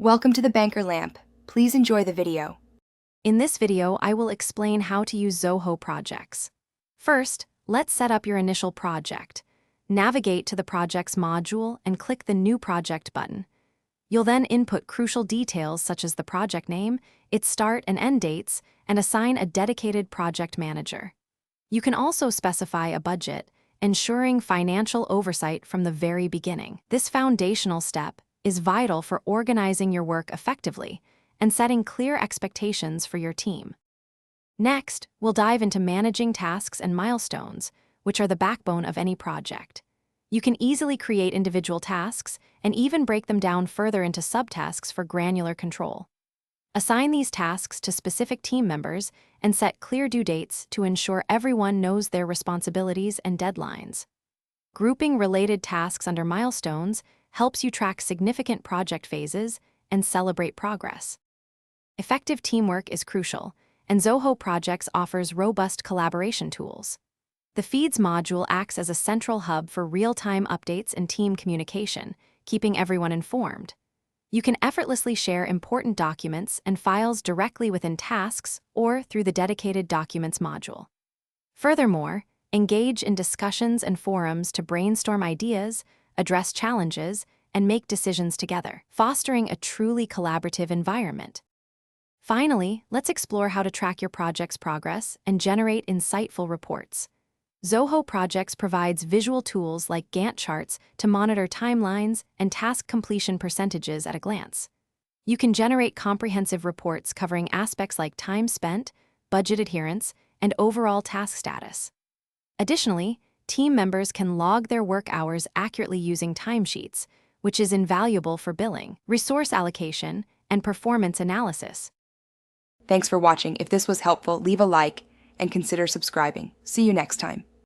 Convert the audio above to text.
Welcome to the Banker Lamp. Please enjoy the video. In this video, I will explain how to use Zoho Projects. First, let's set up your initial project. Navigate to the Projects module and click the New Project button. You'll then input crucial details such as the project name, its start and end dates, and assign a dedicated project manager. You can also specify a budget, ensuring financial oversight from the very beginning. This foundational step is vital for organizing your work effectively and setting clear expectations for your team. Next, we'll dive into managing tasks and milestones, which are the backbone of any project. You can easily create individual tasks and even break them down further into subtasks for granular control. Assign these tasks to specific team members and set clear due dates to ensure everyone knows their responsibilities and deadlines. Grouping related tasks under milestones helps you track significant project phases and celebrate progress. Effective teamwork is crucial, and Zoho Projects offers robust collaboration tools. The Feeds module acts as a central hub for real-time updates and team communication, keeping everyone informed. You can effortlessly share important documents and files directly within tasks or through the dedicated Documents module. Furthermore, engage in discussions and forums to brainstorm ideas, address challenges, and make decisions together, fostering a truly collaborative environment. Finally, let's explore how to track your project's progress and generate insightful reports. Zoho Projects provides visual tools like Gantt charts to monitor timelines and task completion percentages at a glance. You can generate comprehensive reports covering aspects like time spent, budget adherence, and overall task status. Additionally, team members can log their work hours accurately using timesheets, which is invaluable for billing, resource allocation, and performance analysis. Thanks for watching. If this was helpful, leave a like and consider subscribing. See you next time.